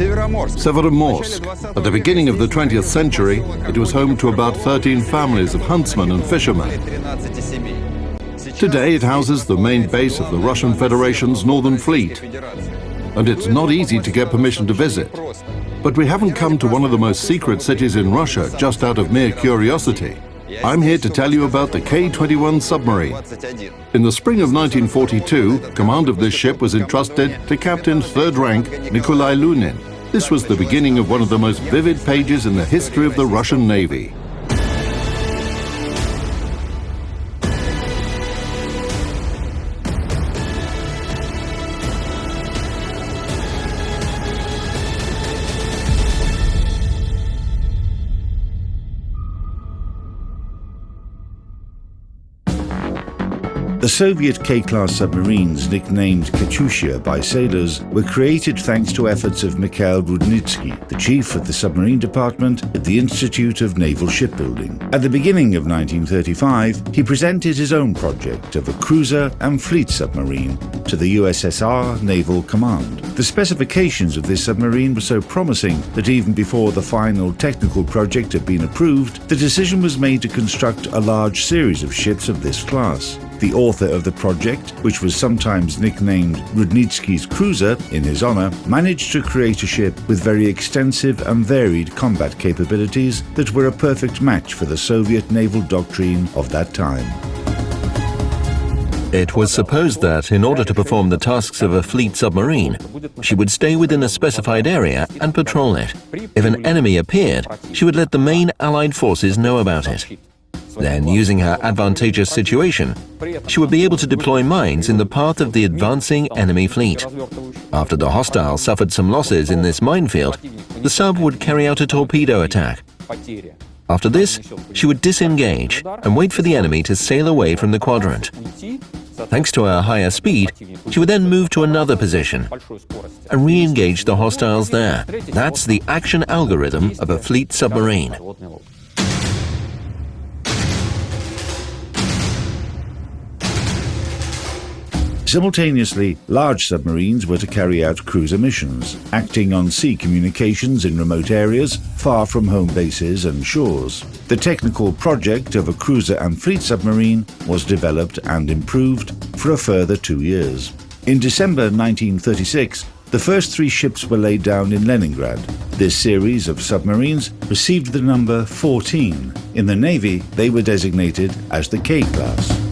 Severomorsk. At the beginning of the 20th century, it was home to about 13 families of huntsmen and fishermen. Today it houses the main base of the Russian Federation's Northern Fleet. And it's not easy to get permission to visit. But we haven't come to one of the most secret cities in Russia just out of mere curiosity. I'm here to tell you about the K-21 submarine. In the spring of 1942, command of this ship was entrusted to Captain Third Rank Nikolai Lunin. This was the beginning of one of the most vivid pages in the history of the Russian Navy. The Soviet K-class submarines, nicknamed Katyusha by sailors, were created thanks to efforts of Mikhail Rudnitsky, the chief of the submarine department at the Institute of Naval Shipbuilding. At the beginning of 1935, he presented his own project of a cruiser and fleet submarine to the USSR Naval Command. The specifications of this submarine were so promising that even before the final technical project had been approved, the decision was made to construct a large series of ships of this class. The author of the project, which was sometimes nicknamed Rudnitsky's Cruiser in his honor, managed to create a ship with very extensive and varied combat capabilities that were a perfect match for the Soviet naval doctrine of that time. It was supposed that, in order to perform the tasks of a fleet submarine, she would stay within a specified area and patrol it. If an enemy appeared, she would let the main Allied forces know about it. Then, using her advantageous situation, she would be able to deploy mines in the path of the advancing enemy fleet. After the hostiles suffered some losses in this minefield, the sub would carry out a torpedo attack. After this, she would disengage and wait for the enemy to sail away from the quadrant. Thanks to her higher speed, she would then move to another position and re-engage the hostiles there. That's the action algorithm of a fleet submarine. Simultaneously, large submarines were to carry out cruiser missions, acting on sea communications in remote areas far from home bases and shores. The technical project of a cruiser and fleet submarine was developed and improved for a further 2 years. In December 1936, the first 3 ships were laid down in Leningrad. This series of submarines received the number 14. In the Navy, they were designated as the K-class.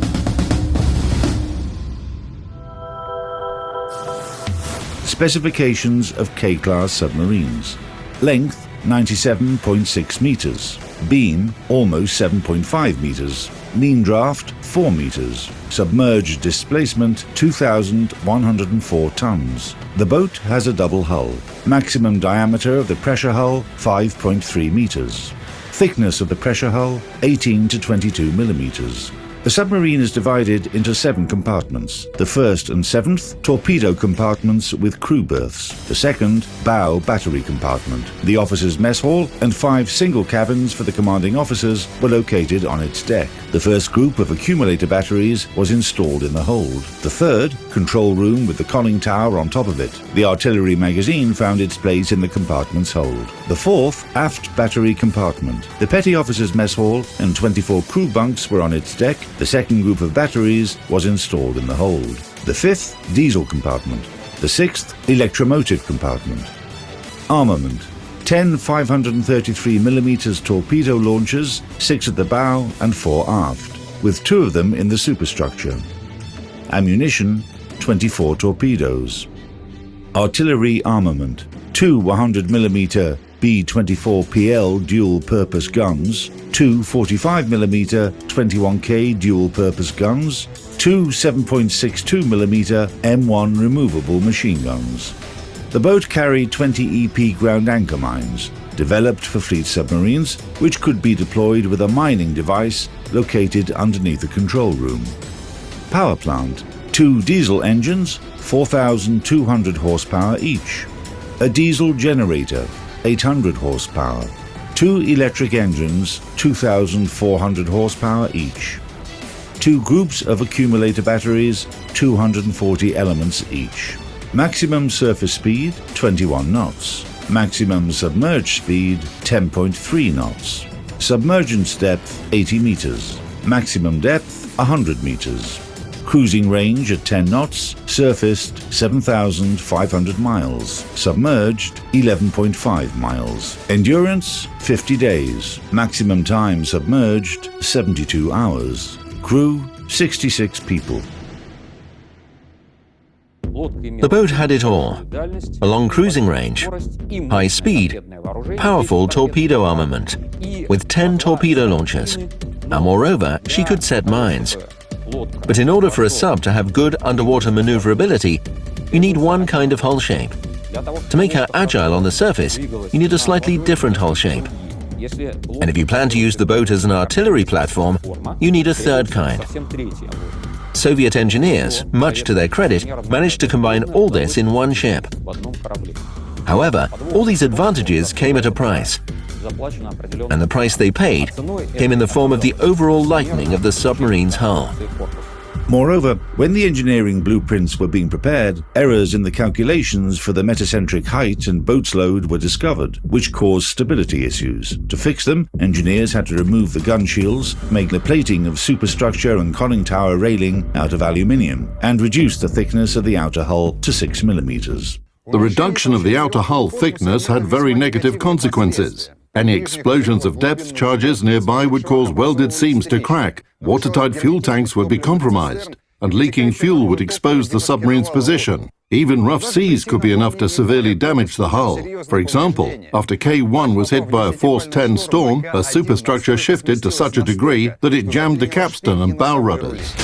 Specifications of K-class submarines. Length 97.6 meters. Beam almost 7.5 meters. Mean draft 4 meters. Submerged displacement 2,104 tons. The boat has a double hull. Maximum diameter of the pressure hull 5.3 meters. Thickness of the pressure hull 18 to 22 millimeters. The submarine is divided into 7 compartments. The first and 7th, torpedo compartments with crew berths. The second, bow battery compartment. The officers' mess hall and 5 single cabins for the commanding officers were located on its deck. The first group of accumulator batteries was installed in the hold. The third, control room with the conning tower on top of it. The artillery magazine found its place in the compartment's hold. The fourth, aft battery compartment. The petty officers' mess hall and 24 crew bunks were on its deck. The second group of batteries was installed in the hold. The fifth, diesel compartment. The sixth, electromotive compartment. Armament. 10 533mm torpedo launchers, 6 at the bow and 4 aft, with 2 of them in the superstructure. Ammunition, 24 torpedoes. Artillery armament. 2 100mm B-24PL dual-purpose guns, 2 45mm 21K dual-purpose guns, 2 7.62mm M1 removable machine guns. The boat carried 20 EP ground anchor mines, developed for fleet submarines, which could be deployed with a mining device located underneath the control room. Power plant. 2 diesel engines, 4,200 horsepower each. A diesel generator, 800 horsepower. 2 electric engines, 2,400 horsepower each. 2 groups of accumulator batteries, 240 elements each. Maximum surface speed, 21 knots. Maximum submerged speed 10.3 knots. Submergence depth 80 meters. Maximum depth 100 meters. Cruising range at 10 knots, surfaced 7,500 miles, submerged 11.5 miles. Endurance 50 days. Maximum time submerged 72 hours. Crew 66 people. The boat had it all: a long cruising range, high speed, powerful torpedo armament, with 10 torpedo launchers, and moreover, she could set mines. But in order for a sub to have good underwater maneuverability, you need one kind of hull shape. To make her agile on the surface, you need a slightly different hull shape. And if you plan to use the boat as an artillery platform, you need a third kind. Soviet engineers, much to their credit, managed to combine all this in one ship. However, all these advantages came at a price. And the price they paid came in the form of the overall lightening of the submarine's hull. Moreover, when the engineering blueprints were being prepared, errors in the calculations for the metacentric height and boat's load were discovered, which caused stability issues. To fix them, engineers had to remove the gun shields, make the plating of superstructure and conning tower railing out of aluminium, and reduce the thickness of the outer hull to 6 millimeters. The reduction of the outer hull thickness had very negative consequences. Any explosions of depth charges nearby would cause welded seams to crack, watertight fuel tanks would be compromised, and leaking fuel would expose the submarine's position. Even rough seas could be enough to severely damage the hull. For example, after K-1 was hit by a Force 10 storm, her superstructure shifted to such a degree that it jammed the capstan and bow rudders.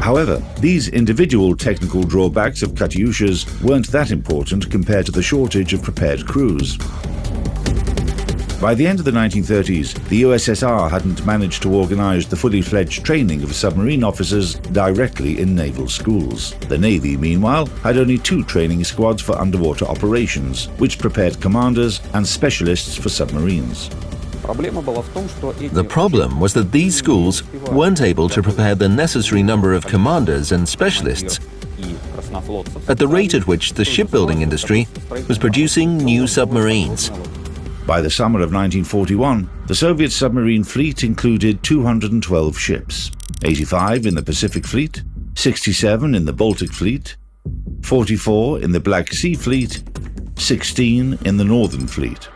However, these individual technical drawbacks of Katyushas weren't that important compared to the shortage of prepared crews. By the end of the 1930s, the USSR hadn't managed to organize the fully fledged training of submarine officers directly in naval schools. The Navy, meanwhile, had only 2 training squads for underwater operations, which prepared commanders and specialists for submarines. The problem was that these schools weren't able to prepare the necessary number of commanders and specialists at the rate at which the shipbuilding industry was producing new submarines. By the summer of 1941, the Soviet submarine fleet included 212 ships, 85 in the Pacific Fleet, 67 in the Baltic Fleet, 44 in the Black Sea Fleet, 16 in the Northern Fleet.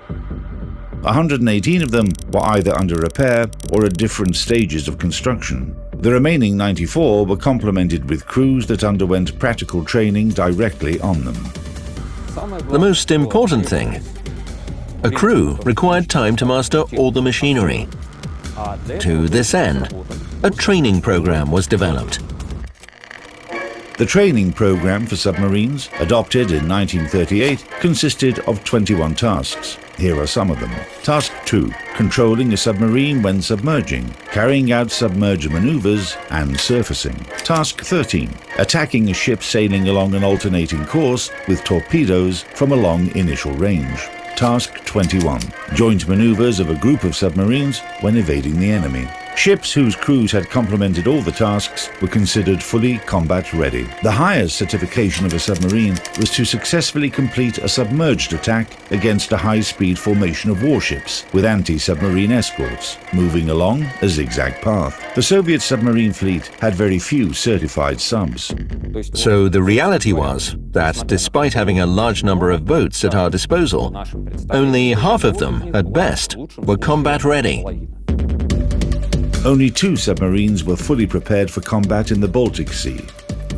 118 of them were either under repair or at different stages of construction. The remaining 94 were complemented with crews that underwent practical training directly on them. The most important thing: a crew required time to master all the machinery. To this end, a training program was developed. The training program for submarines, adopted in 1938, consisted of 21 tasks. Here are some of them. Task 2, controlling a submarine when submerging, carrying out submerged maneuvers and surfacing. Task 13, attacking a ship sailing along an alternating course with torpedoes from a long initial range. Task 21, joint maneuvers of a group of submarines when evading the enemy. Ships whose crews had complemented all the tasks were considered fully combat ready. The highest certification of a submarine was to successfully complete a submerged attack against a high-speed formation of warships with anti-submarine escorts, moving along a zigzag path. The Soviet submarine fleet had very few certified subs. So the reality was that despite having a large number of boats at our disposal, only half of them, at best, were combat ready. Only 2 submarines were fully prepared for combat in the Baltic Sea,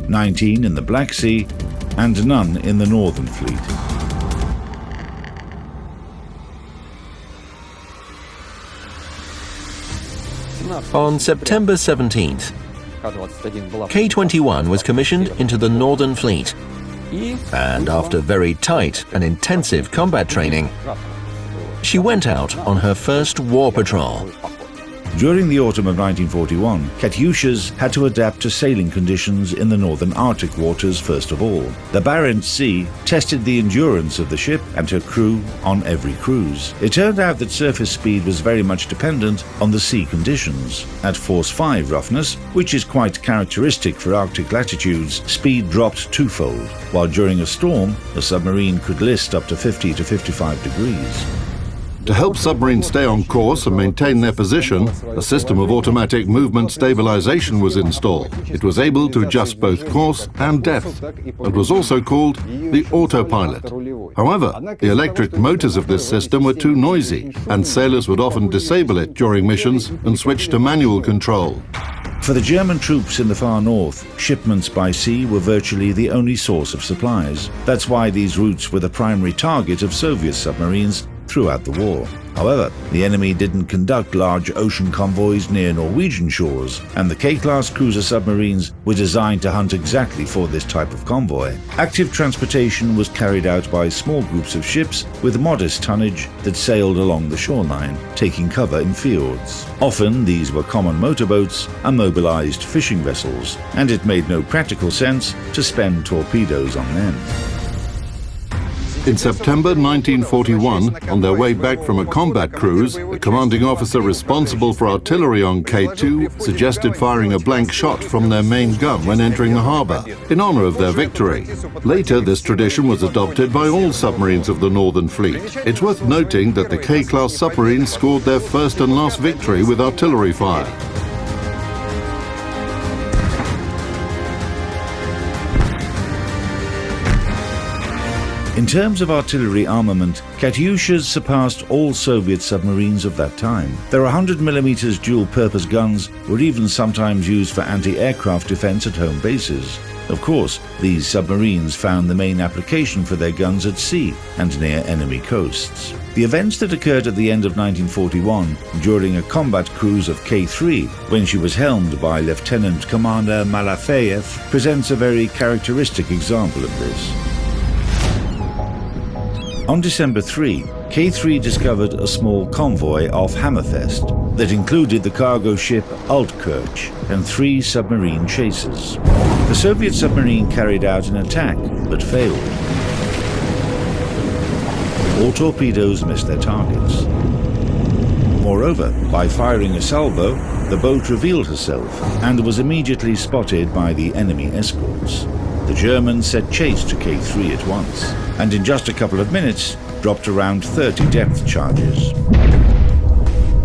19 in the Black Sea, and none in the Northern Fleet. On September 17th, K-21 was commissioned into the Northern Fleet, and after very tight and intensive combat training, she went out on her first war patrol. During the autumn of 1941, Katyushas had to adapt to sailing conditions in the northern Arctic waters first of all. The Barents Sea tested the endurance of the ship and her crew on every cruise. It turned out that surface speed was very much dependent on the sea conditions. At force 5 roughness, which is quite characteristic for Arctic latitudes, speed dropped twofold, while during a storm, the submarine could list up to 50 to 55 degrees. To help submarines stay on course and maintain their position, a system of automatic movement stabilization was installed. It was able to adjust both course and depth, and was also called the autopilot. However, the electric motors of this system were too noisy, and sailors would often disable it during missions and switch to manual control. For the German troops in the far north, shipments by sea were virtually the only source of supplies. That's why these routes were the primary target of Soviet submarines throughout the war. However, the enemy didn't conduct large ocean convoys near Norwegian shores, and the K-class cruiser submarines were designed to hunt exactly for this type of convoy. Active transportation was carried out by small groups of ships with modest tonnage that sailed along the shoreline, taking cover in fjords. Often these were common motorboats and mobilized fishing vessels, and it made no practical sense to spend torpedoes on them. In September 1941, on their way back from a combat cruise, the commanding officer responsible for artillery on K2 suggested firing a blank shot from their main gun when entering the harbour, in honour of their victory. Later, this tradition was adopted by all submarines of the Northern Fleet. It's worth noting that the K-class submarines scored their first and last victory with artillery fire. In terms of artillery armament, Katyushas surpassed all Soviet submarines of that time. Their 100mm dual-purpose guns were even sometimes used for anti-aircraft defense at home bases. Of course, these submarines found the main application for their guns at sea and near enemy coasts. The events that occurred at the end of 1941 during a combat cruise of K3, when she was helmed by Lieutenant Commander Malafeyev, presents a very characteristic example of this. On December 3, K3 discovered a small convoy off Hammerfest that included the cargo ship Altkirch and 3 submarine chasers. The Soviet submarine carried out an attack, but failed. All torpedoes missed their targets. Moreover, by firing a salvo, the boat revealed herself and was immediately spotted by the enemy escorts. The Germans set chase to K3 at once, and in just a couple of minutes dropped around 30 depth charges.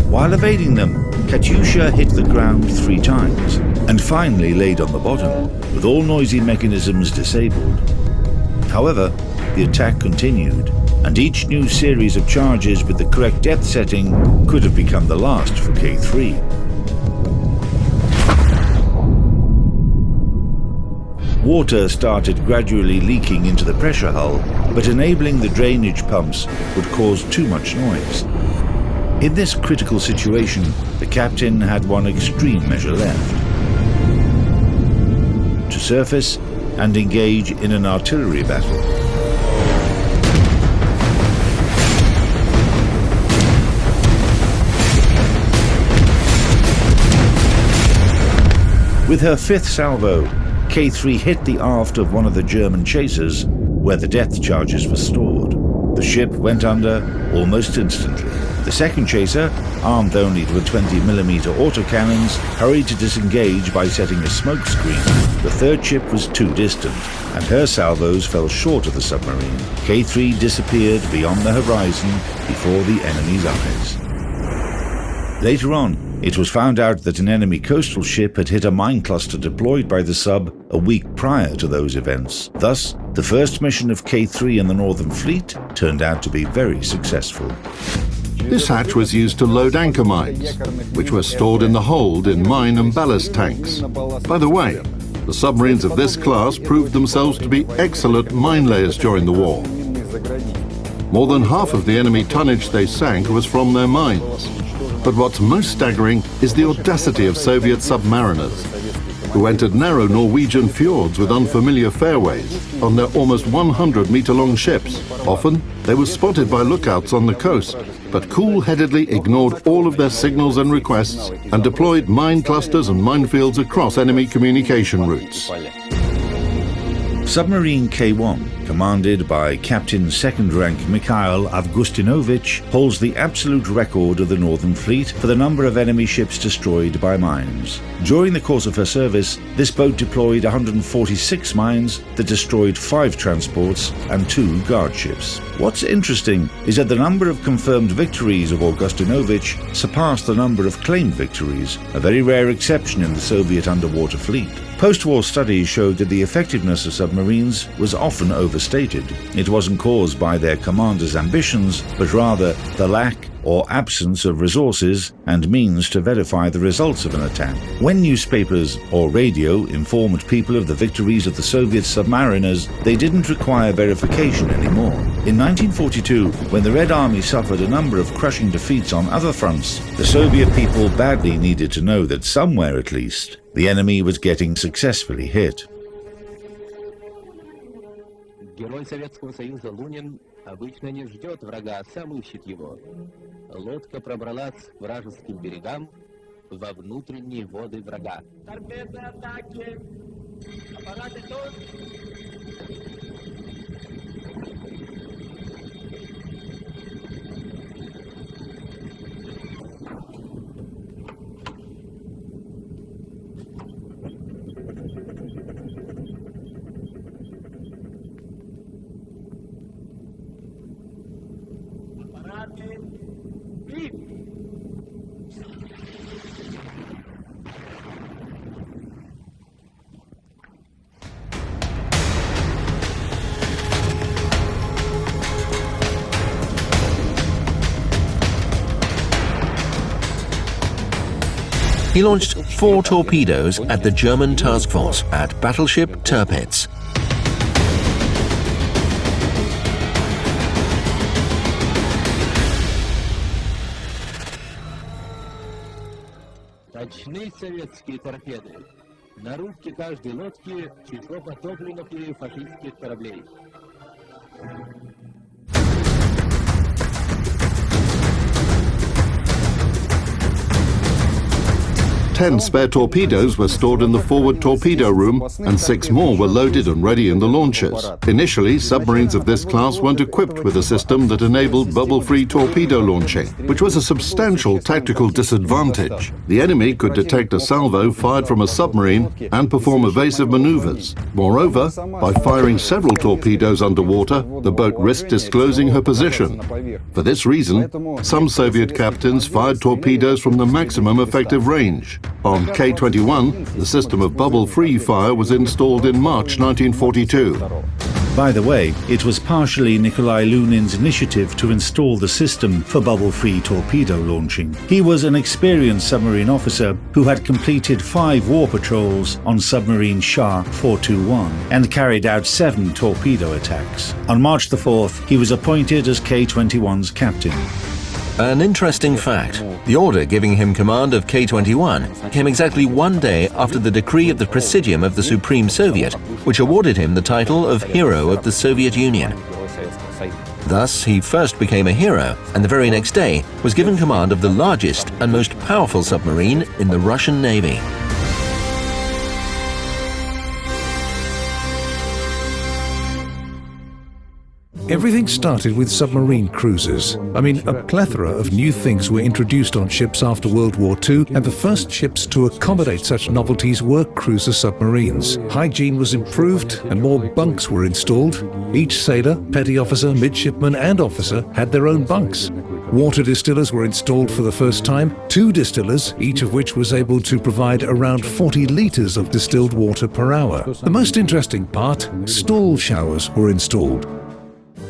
While evading them, Katyusha hit the ground 3 times and finally laid on the bottom, with all noisy mechanisms disabled. However, the attack continued, and each new series of charges with the correct depth setting could have become the last for K3. Water started gradually leaking into the pressure hull, but enabling the drainage pumps would cause too much noise. In this critical situation, the captain had one extreme measure left: to surface and engage in an artillery battle. With her 5th salvo, K3 hit the aft of one of the German chasers, where the depth charges were stored. The ship went under almost instantly. The second chaser, armed only to a 20mm autocannons, hurried to disengage by setting a smoke screen. The third ship was too distant, and her salvos fell short of the submarine. K3 disappeared beyond the horizon before the enemy's eyes. Later on, it was found out that an enemy coastal ship had hit a mine cluster deployed by the sub a week prior to those events. Thus, the first mission of K3 in the Northern Fleet turned out to be very successful. This hatch was used to load anchor mines, which were stored in the hold in mine and ballast tanks. By the way, the submarines of this class proved themselves to be excellent mine layers during the war. More than half of the enemy tonnage they sank was from their mines. But what's most staggering is the audacity of Soviet submariners. who entered narrow Norwegian fjords with unfamiliar fairways on their almost 100-meter-long ships. Often, they were spotted by lookouts on the coast, but cool-headedly ignored all of their signals and requests and deployed mine clusters and minefields across enemy communication routes. Submarine K-1, commanded by Captain Second Rank Mikhail Avgustinovich, holds the absolute record of the Northern Fleet for the number of enemy ships destroyed by mines. During the course of her service, this boat deployed 146 mines that destroyed 5 transports and 2 guard ships. What's interesting is that the number of confirmed victories of Avgustinovich surpassed the number of claimed victories, a very rare exception in the Soviet underwater fleet. Post-war studies showed that the effectiveness of submarines was often overstated. It wasn't caused by their commanders' ambitions, but rather the lack or absence of resources and means to verify the results of an attack. When newspapers or radio informed people of the victories of the Soviet submariners, they didn't require verification anymore. In 1942, when the Red Army suffered a number of crushing defeats on other fronts, the Soviet people badly needed to know that somewhere at least, the enemy was getting successfully hit. Герой Советского Союза Лунин обычно не ждет врага, а сам ищет его. Лодка пробралась к вражеским берегам во внутренние воды врага. Торпеды атаки! Аппараты тут! He launched 4 torpedoes at the German task force at battleship Tirpitz. Точны советские торпеды. На рубке каждой лодки число потопленных или фашистских кораблей. 10 spare torpedoes were stored in the forward torpedo room, and 6 more were loaded and ready in the launchers. Initially, submarines of this class weren't equipped with a system that enabled bubble-free torpedo launching, which was a substantial tactical disadvantage. The enemy could detect a salvo fired from a submarine and perform evasive maneuvers. Moreover, by firing several torpedoes underwater, the boat risked disclosing her position. For this reason, some Soviet captains fired torpedoes from the maximum effective range. On K-21, the system of bubble-free fire was installed in March 1942. By the way, it was partially Nikolai Lunin's initiative to install the system for bubble-free torpedo launching. He was an experienced submarine officer who had completed 5 war patrols on submarine Shah 421 and carried out 7 torpedo attacks. On March the 4th, he was appointed as K-21's captain. An interesting fact, the order giving him command of K-21 came exactly 1 day after the decree of the Presidium of the Supreme Soviet, which awarded him the title of Hero of the Soviet Union. Thus, he first became a hero, and the very next day was given command of the largest and most powerful submarine in the Russian Navy. Everything started with submarine cruisers. A plethora of new things were introduced on ships after World War II, and the first ships to accommodate such novelties were cruiser submarines. Hygiene was improved and more bunks were installed. Each sailor, petty officer, midshipman and officer had their own bunks. Water distillers were installed for the first time, 2 distillers, each of which was able to provide around 40 litres of distilled water per hour. The most interesting part, stall showers were installed.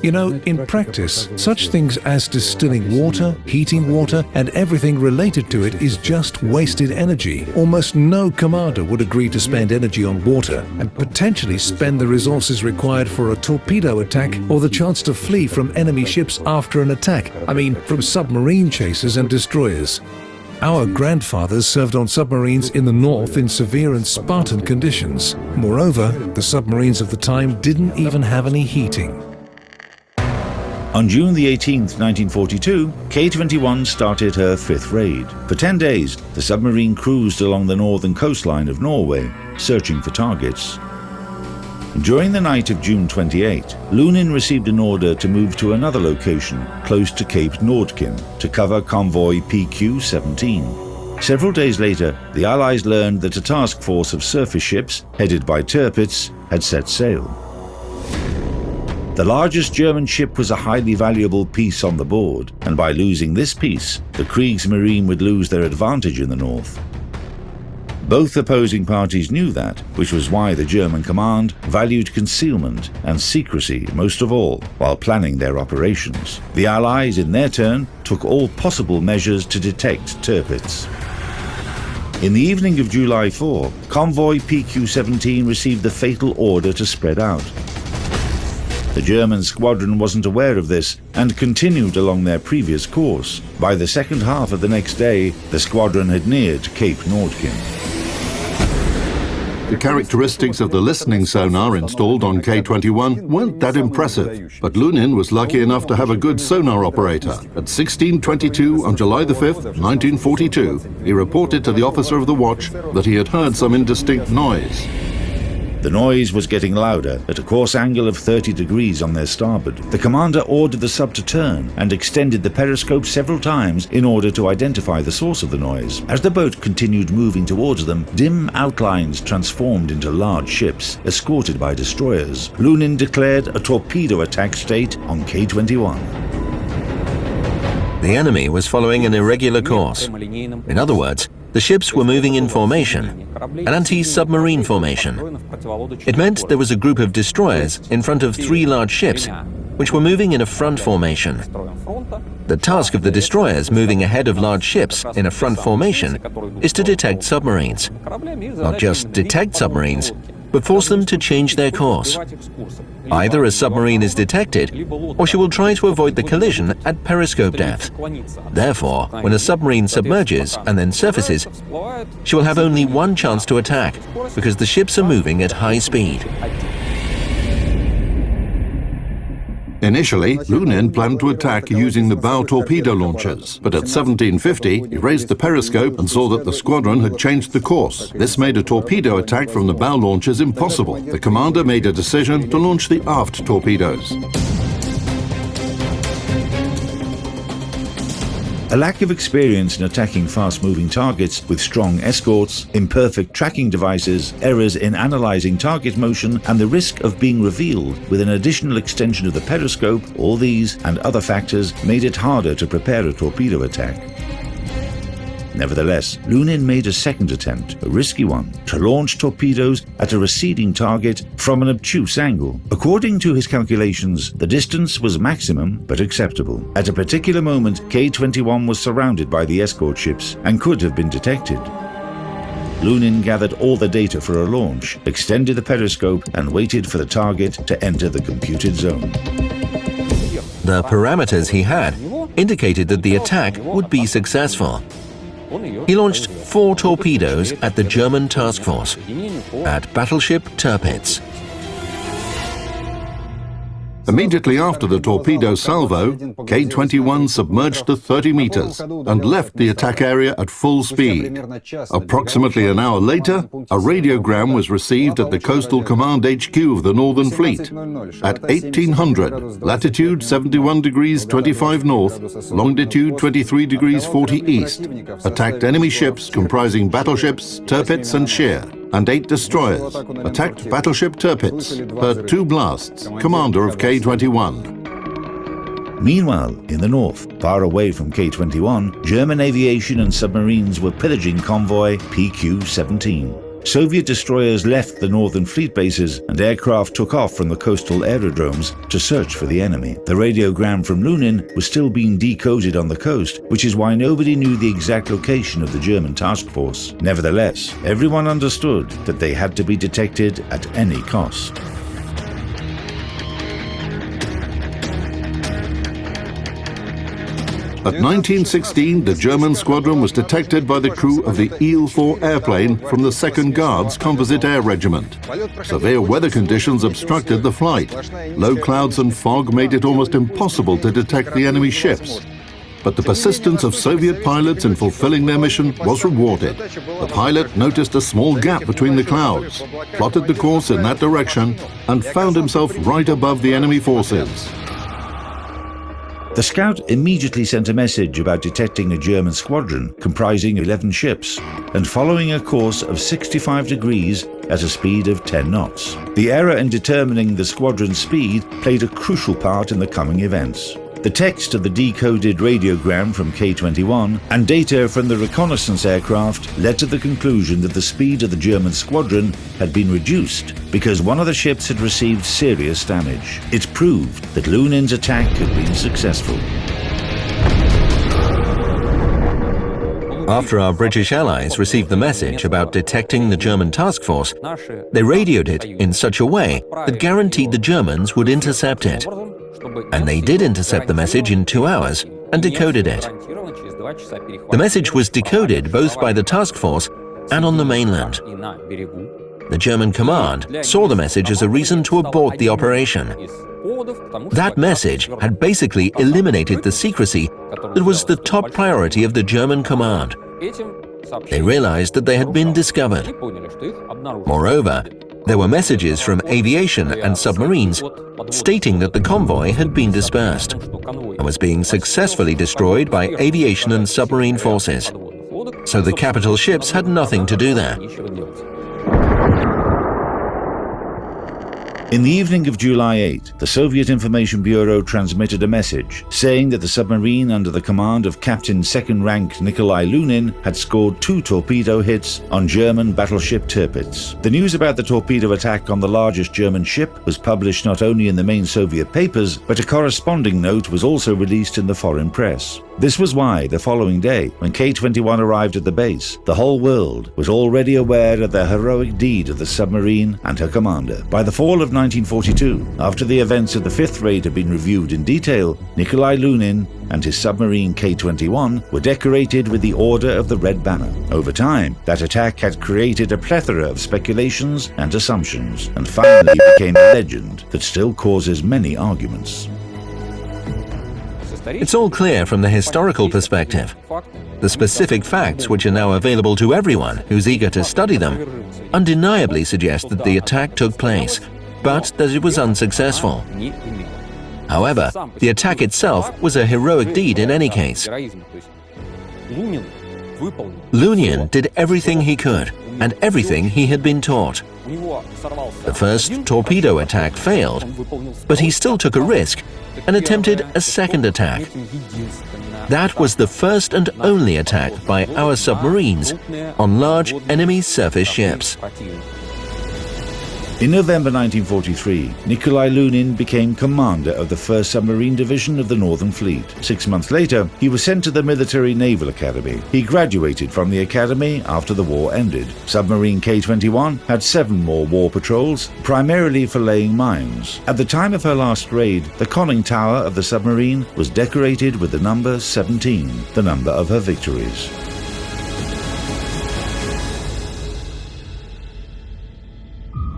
In practice, such things as distilling water, heating water, and everything related to it is just wasted energy. Almost no commander would agree to spend energy on water and potentially spend the resources required for a torpedo attack or the chance to flee from enemy ships after an attack. From submarine chasers and destroyers. Our grandfathers served on submarines in the north in severe and Spartan conditions. Moreover, the submarines of the time didn't even have any heating. On June the 18th, 1942, K-21 started her fifth raid. For 10 days, the submarine cruised along the northern coastline of Norway, searching for targets. During the night of June 28, Lunin received an order to move to another location, close to Cape Nordkin, to cover convoy PQ-17. Several days later, the Allies learned that a task force of surface ships, headed by Tirpitz, had set sail. The largest German ship was a highly valuable piece on the board, and by losing this piece, the Kriegsmarine would lose their advantage in the north. Both opposing parties knew that, which was why the German command valued concealment and secrecy most of all while planning their operations. The Allies, in their turn, took all possible measures to detect Tirpitz. In the evening of July 4, convoy PQ-17 received the fatal order to spread out. The German squadron wasn't aware of this and continued along their previous course. By the second half of the next day, the squadron had neared Cape Nordkin. The characteristics of the listening sonar installed on K-21 weren't that impressive, but Lunin was lucky enough to have a good sonar operator. At 16:22 on July the 5th, 1942, he reported to the officer of the watch that he had heard some indistinct noise. The noise was getting louder at a course angle of 30 degrees on their starboard. The commander ordered the sub to turn and extended the periscope several times in order to identify the source of the noise. As the boat continued moving towards them, dim outlines transformed into large ships, escorted by destroyers. Lunin declared a torpedo attack state on K-21. The enemy was following an irregular course. In other words, the ships were moving in formation, an anti-submarine formation. It meant there was a group of destroyers in front of three large ships, which were moving in a front formation. The task of the destroyers moving ahead of large ships in a front formation is to detect submarines. Not just detect submarines, but force them to change their course. Either a submarine is detected, or she will try to avoid the collision at periscope depth. Therefore, when a submarine submerges and then surfaces, she will have only one chance to attack, because the ships are moving at high speed. Initially, Lunin planned to attack using the bow torpedo launchers, but at 17:50 he raised the periscope and saw that the squadron had changed the course. This made a torpedo attack from the bow launchers impossible. The commander made a decision to launch the aft torpedoes. A lack of experience in attacking fast-moving targets with strong escorts, imperfect tracking devices, errors in analyzing target motion, and the risk of being revealed with an additional extension of the periscope, all these and other factors made it harder to prepare a torpedo attack. Nevertheless, Lunin made a second attempt, a risky one, to launch torpedoes at a receding target from an obtuse angle. According to his calculations, the distance was maximum but acceptable. At a particular moment, K-21 was surrounded by the escort ships and could have been detected. Lunin gathered all the data for a launch, extended the periscope, and waited for the target to enter the computed zone. The parameters he had indicated that the attack would be successful. He launched 4 torpedoes at the German task force at battleship Tirpitz. Immediately after the torpedo salvo, K-21 submerged to 30 meters and left the attack area at full speed. Approximately an hour later, a radiogram was received at the Coastal Command HQ of the Northern Fleet. At 1800, latitude 71 degrees 25 north, longitude 23 degrees 40 east, attacked enemy ships comprising battleships Tirpitz and Scheer, and 8 destroyers, attacked battleship Tirpitz, heard 2 blasts, commander of K-21. Meanwhile, in the north, far away from K-21, German aviation and submarines were pillaging convoy PQ-17. Soviet destroyers left the northern fleet bases and aircraft took off from the coastal aerodromes to search for the enemy. The radiogram from Lunin was still being decoded on the coast, which is why nobody knew the exact location of the German task force. Nevertheless, everyone understood that they had to be detected at any cost. At 1916, the German squadron was detected by the crew of the Il-4 airplane from the 2nd Guards Composite Air Regiment. Severe weather conditions obstructed the flight. Low clouds and fog made it almost impossible to detect the enemy ships. But the persistence of Soviet pilots in fulfilling their mission was rewarded. The pilot noticed a small gap between the clouds, plotted the course in that direction, and found himself right above the enemy forces. The scout immediately sent a message about detecting a German squadron comprising 11 ships and following a course of 65 degrees at a speed of 10 knots. The error in determining the squadron's speed played a crucial part in the coming events. The text of the decoded radiogram from K-21 and data from the reconnaissance aircraft led to the conclusion that the speed of the German squadron had been reduced because one of the ships had received serious damage. It proved that Lunin's attack had been successful. After our British allies received the message about detecting the German task force, they radioed it in such a way that guaranteed the Germans would intercept it. And they did intercept the message in 2 hours and decoded it. The message was decoded both by the task force and on the mainland. The German command saw the message as a reason to abort the operation. That message had basically eliminated the secrecy that was the top priority of the German command. They realized that they had been discovered. Moreover, there were messages from aviation and submarines stating that the convoy had been dispersed and was being successfully destroyed by aviation and submarine forces. So the capital ships had nothing to do there. In the evening of July 8, the Soviet Information Bureau transmitted a message saying that the submarine under the command of Captain 2nd Rank Nikolai Lunin had scored 2 torpedo hits on German battleship Tirpitz. The news about the torpedo attack on the largest German ship was published not only in the main Soviet papers, but a corresponding note was also released in the foreign press. This was why, the following day, when K-21 arrived at the base, the whole world was already aware of the heroic deed of the submarine and her commander. By the fall of 1942, after the events of the 5th raid had been reviewed in detail, Nikolai Lunin and his submarine K-21 were decorated with the Order of the Red Banner. Over time, that attack had created a plethora of speculations and assumptions, and finally became a legend that still causes many arguments. It's all clear from the historical perspective. The specific facts, which are now available to everyone who's eager to study them, undeniably suggest that the attack took place, but that it was unsuccessful. However, the attack itself was a heroic deed in any case. Lunin did everything he could, and everything he had been taught. The first torpedo attack failed, but he still took a risk and attempted a second attack. That was the first and only attack by our submarines on large enemy surface ships. In November 1943, Nikolai Lunin became commander of the 1st Submarine Division of the Northern Fleet. 6 months later, he was sent to the Military Naval Academy. He graduated from the academy after the war ended. Submarine K-21 had 7 more war patrols, primarily for laying mines. At the time of her last raid, the conning tower of the submarine was decorated with the number 17, the number of her victories.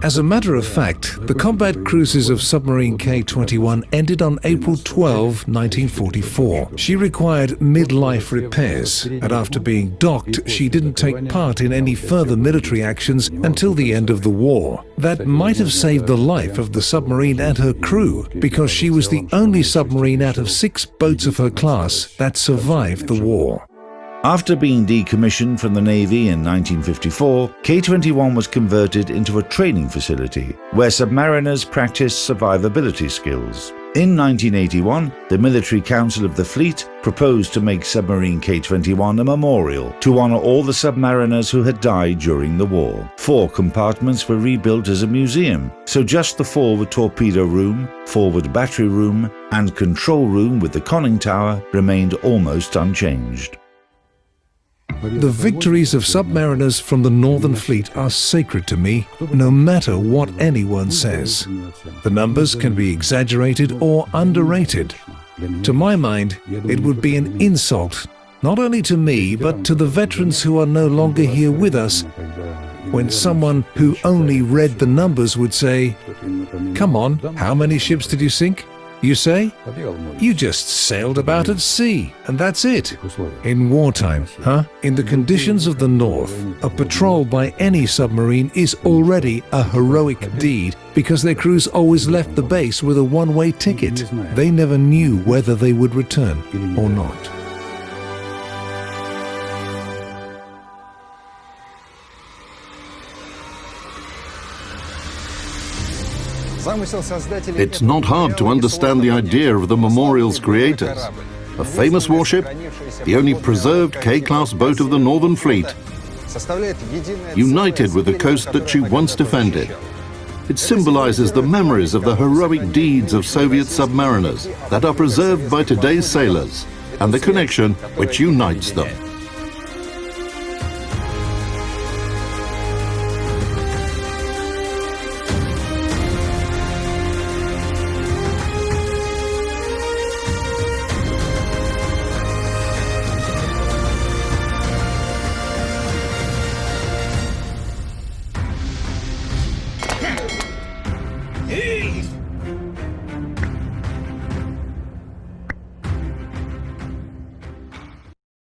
As a matter of fact, the combat cruises of submarine K-21 ended on April 12, 1944. She required mid-life repairs, and after being docked, she didn't take part in any further military actions until the end of the war. That might have saved the life of the submarine and her crew, because she was the only submarine out of 6 boats of her class that survived the war. After being decommissioned from the Navy in 1954, K-21 was converted into a training facility where submariners practiced survivability skills. In 1981, the Military Council of the Fleet proposed to make submarine K-21 a memorial to honor all the submariners who had died during the war. 4 compartments were rebuilt as a museum, so just the forward torpedo room, forward battery room, and control room with the conning tower remained almost unchanged. The victories of submariners from the Northern Fleet are sacred to me, no matter what anyone says. The numbers can be exaggerated or underrated, To my mind, it would be an insult, not only to me, but to the veterans who are no longer here with us, when someone who only read the numbers would say, "Come on, how many ships did you sink?" You say? You just sailed about at sea, and that's it. In wartime, in the conditions of the North, a patrol by any submarine is already a heroic deed because their crews always left the base with a one-way ticket. They never knew whether they would return or not. It's not hard to understand the idea of the memorial's creators. A famous warship, the only preserved K-class boat of the Northern Fleet, united with the coast that she once defended. It symbolizes the memories of the heroic deeds of Soviet submariners that are preserved by today's sailors, and the connection which unites them.